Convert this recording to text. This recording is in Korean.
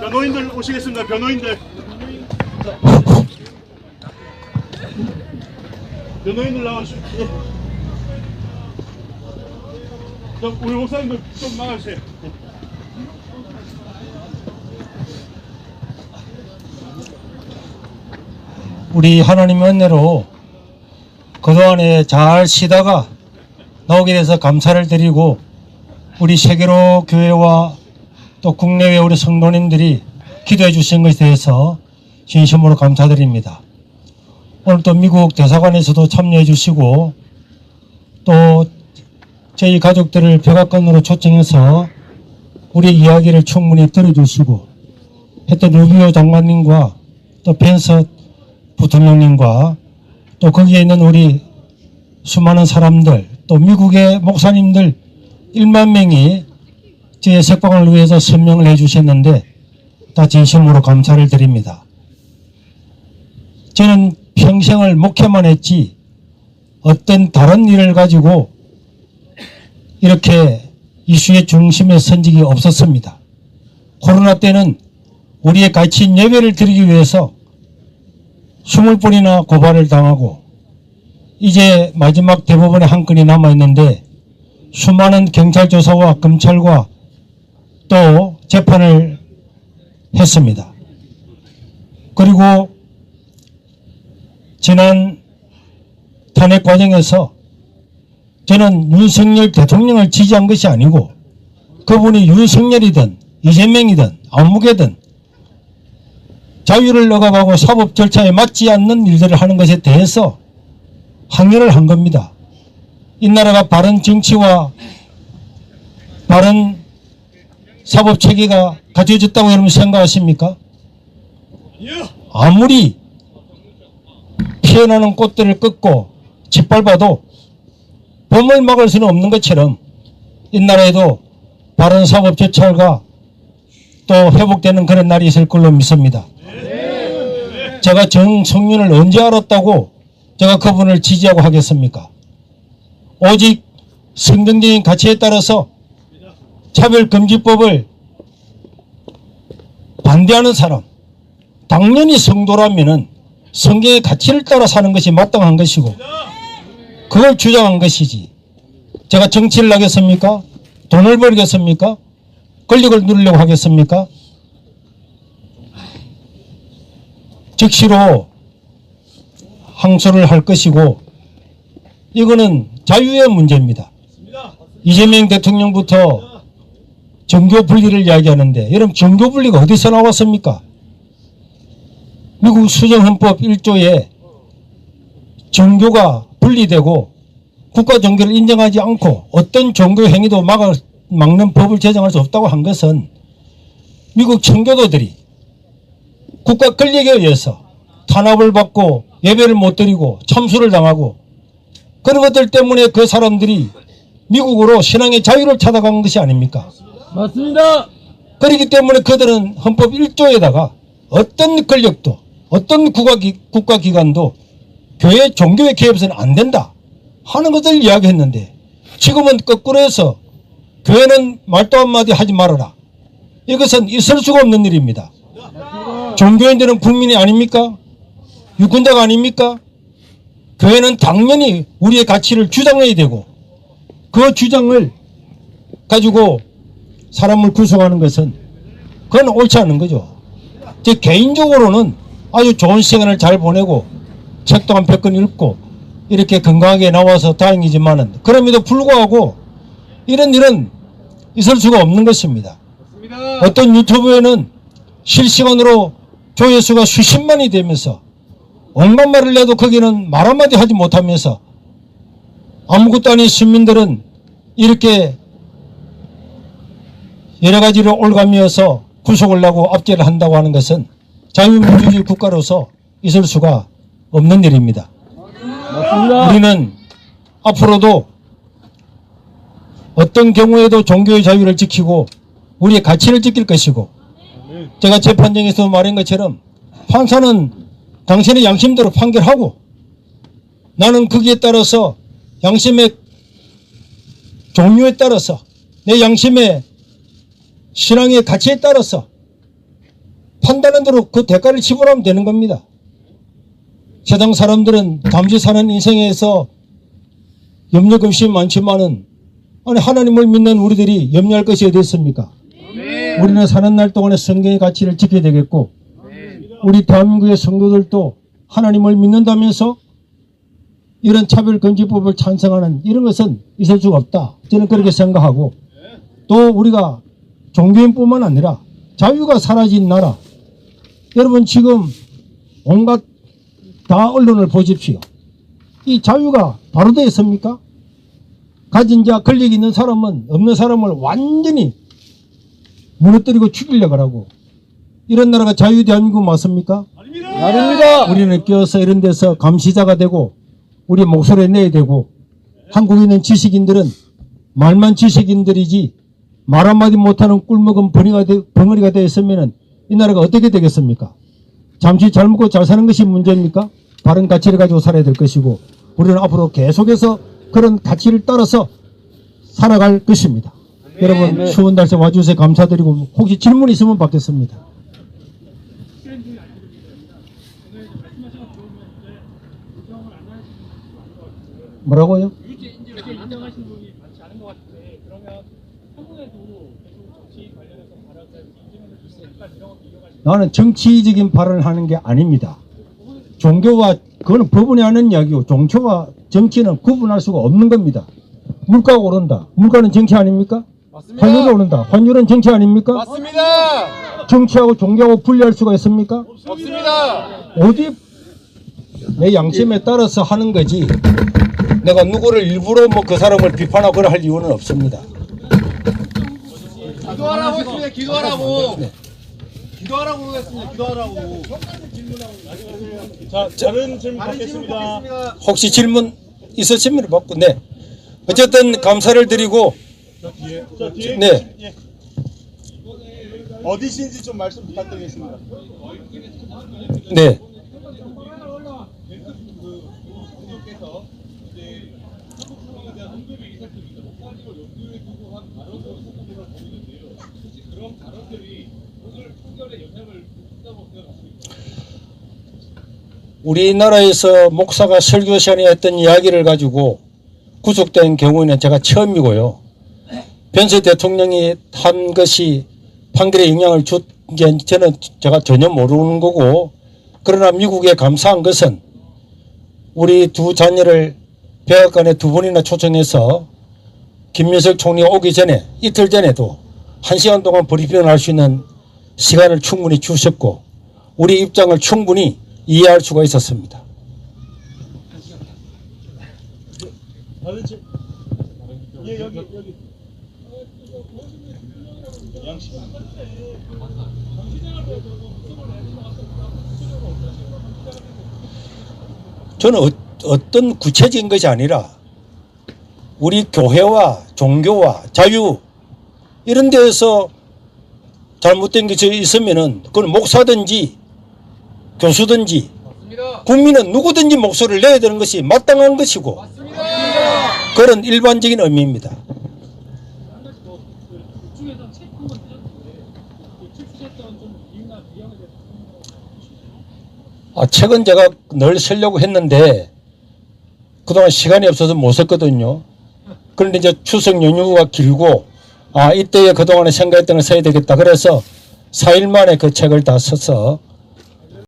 변호인들 오시겠습니다. 변호인들. 변호인들 나와주세요. 예. 우리 목사님들 좀 나와주세요. 우리 하나님의 은혜로 그동안에 잘 쉬다가 나오게 돼서 감사를 드리고, 우리 세계로 교회와 또 국내외 우리 성도님들이 기도해 주신 것에 대해서 진심으로 감사드립니다. 오늘 또 미국 대사관에서도 참여해 주시고, 또 저희 가족들을 백악관으로 초청해서 우리 이야기를 충분히 들어주시고, 했던 루비오 장관님과 또 펜스 부통령님과 또 거기에 있는 우리 수많은 사람들, 또 미국의 목사님들 1만 명이 저의 석방을 위해서 서명을 해주셨는데 다 진심으로 감사를 드립니다. 저는 평생을 목회만 했지 어떤 다른 일을 가지고 이렇게 이슈의 중심에 선 적이 없었습니다. 코로나 때는 우리의 가치인 예배를 드리기 위해서 20번이나 고발을 당하고, 이제 마지막 대법원의 한 건이 남아있는데 수많은 경찰 조사와 검찰과 또 재판을 했습니다. 그리고 지난 탄핵 과정에서 저는 윤석열 대통령을 지지한 것이 아니고, 그분이 윤석열이든 이재명이든 아무개든 자유를 억압하고 사법 절차에 맞지 않는 일들을 하는 것에 대해서 항의를 한 겁니다. 이 나라가 바른 정치와 바른 사법 체계가 갖춰졌다고 여러분 생각하십니까? 아무리 피어나는 꽃들을 꺾고 짓밟아도 범을 막을 수는 없는 것처럼 이 나라에도 바른 사법 절차가 또 회복되는 그런 날이 있을 걸로 믿습니다. 제가 정성윤을 언제 알았다고 제가 그분을 지지하고 하겠습니까? 오직 성경적인 가치에 따라서 차별금지법을 반대하는 사람, 당연히 성도라면은 성경의 가치를 따라 사는 것이 마땅한 것이고 그걸 주장한 것이지, 제가 정치를 하겠습니까? 돈을 벌겠습니까? 권력을 누리려고 하겠습니까? 즉시로 항소를 할 것이고, 이거는 자유의 문제입니다. 이재명 대통령부터 종교 분리를 이야기하는데, 여러분 종교 분리가 어디서 나왔습니까? 미국 수정헌법 1조에 종교가 분리되고 국가 종교를 인정하지 않고 어떤 종교 행위도 막는 법을 제정할 수 없다고 한 것은 미국 청교도들이 국가 권력에 의해서 탄압을 받고 예배를 못 드리고 참수를 당하고 그런 것들 때문에 그 사람들이 미국으로 신앙의 자유를 찾아간 것이 아닙니까? 맞습니다. 그렇기 때문에 그들은 헌법 1조에다가 어떤 권력도 어떤 국가기관도 교회 종교에 개입해서는 안 된다 하는 것을 이야기했는데, 지금은 거꾸로 해서 교회는 말도 한마디 하지 말아라. 이것은 있을 수가 없는 일입니다. 종교인들은 국민이 아닙니까? 유권자가 아닙니까? 교회는 당연히 우리의 가치를 주장해야 되고, 그 주장을 가지고 사람을 구성하는 것은 그건 옳지 않은 거죠. 제 개인적으로는 아주 좋은 시간을 잘 보내고 책도 한 100권 읽고 이렇게 건강하게 나와서 다행이지만은, 그럼에도 불구하고 이런 일은 있을 수가 없는 것입니다. 어떤 유튜브에는 실시간으로 조회수가 수십만이 되면서 온갖 말을 해도 거기는 말 한마디 하지 못하면서 아무것도 아닌 시민들은 이렇게 여러 가지로 올가미어서 구속을 하고 압제를 한다고 하는 것은 자유민주주의 국가로서 있을 수가 없는 일입니다. 맞습니다. 우리는 앞으로도 어떤 경우에도 종교의 자유를 지키고 우리의 가치를 지킬 것이고, 제가 재판정에서 말한 것처럼 판사는 당신의 양심대로 판결하고 나는 거기에 따라서 양심의 종류에 따라서 내 양심의 신앙의 가치에 따라서 판단한 대로 그 대가를 지불하면 되는 겁니다. 세상 사람들은 잠시 사는 인생에서 염려 걱심이 많지만은 아니 하나님을 믿는 우리들이 염려할 것이 어디 있습니까? 우리는 사는 날 동안에 성경의 가치를 지켜야 되겠고 우리 대한민국의 성도들도 하나님을 믿는다면서 이런 차별금지법을 찬성하는 이런 것은 있을 수가 없다. 저는 그렇게 생각하고 또 우리가 종교인뿐만 아니라 자유가 사라진 나라 여러분 지금 온갖 다 언론을 보십시오. 이 자유가 바로 되어 있습니까? 가진 자 권력 있는 사람은 없는 사람을 완전히 무너뜨리고 죽이려고 하고 이런 나라가 자유 대한민국 맞습니까? 아닙니다. 우리는 끼어서 이런 데서 감시자가 되고 우리 목소리 내야 되고 한국에 있는 지식인들은 말만 지식인들이지 말 한마디 못하는 꿀먹은 벙어리가 되어 있으면 이 나라가 어떻게 되겠습니까? 잠시 잘 먹고 잘 사는 것이 문제입니까? 바른 가치를 가지고 살아야 될 것이고 우리는 앞으로 계속해서 그런 가치를 따라서 살아갈 것입니다. 여러분 추운 날씨 와주셔서 감사드리고 혹시 질문 있으면 받겠습니다. 뭐라고요? 인정하시는 분이 많지 않은 것 같은데 그러면 한국에도 계속 정치 관련해서 발언을 인정해 줄 수 있을까 이런 것도 이용하시는 나는 정치적인 발언을 하는 게 아닙니다. 종교와 그거는 법원이 하는 이야기고 종교와 정치는 구분할 수가 없는 겁니다. 물가가 오른다. 물가는 정치 아닙니까? 맞습니다. 환율이 오른다. 환율은 정치 아닙니까? 맞습니다. 정치하고 종교하고 분리할 수가 있습니까? 없습니다. 어디 내 양심에 따라서 하는 거지. 내가 누구를 일부러 뭐 그 사람을 비판하고 그럴 할 이유는 없습니다. 기도하라고 했습니다. 기도하라고. 네. 기도하라고 했습니다. 기도하라고. 자, 다른 질문 다른 질문 받겠습니다. 받겠습니다. 혹시 질문 있으시면 받고 네. 어쨌든 감사를 드리고 자, 뒤에 네. 예. 어디신지 좀 말씀 부탁드리겠습니다. 네. 우리나라에서 목사가 설교 시간에 했던 이야기를 가지고 구속된 경우에는 제가 처음이고요. 변세 대통령이 한 것이 판결에 영향을 준 게 저는 제가 전혀 모르는 거고 그러나 미국에 감사한 것은 우리 두 자녀를 백악관에 두 번이나 초청해서 김민석 총리가 오기 전에 이틀 전에도 1시간 동안 브리핑을 할 수 있는 시간을 충분히 주셨고 우리 입장을 충분히 이해할 수가 있었습니다. 다른 질문. 예, 여기. 양식. 저는 어떤 구체적인 것이 아니라 우리 교회와 종교와 자유 이런 데에서 잘못된 것이 있으면은 그건 목사든지 교수든지 국민은 누구든지 목소리를 내야 되는 것이 마땅한 것이고 그런 일반적인 의미입니다. 중에서 책 한 권 쓰셨는데 출시했던 좀 이유나 배경에 대해서 책은 제가 늘 쓰려고 했는데 그동안 시간이 없어서 못 썼거든요. 그런데 이제 추석 연휴가 길고 이때에 그동안에 생각했던 걸 써야 되겠다. 그래서 4일 만에 그 책을 다 써서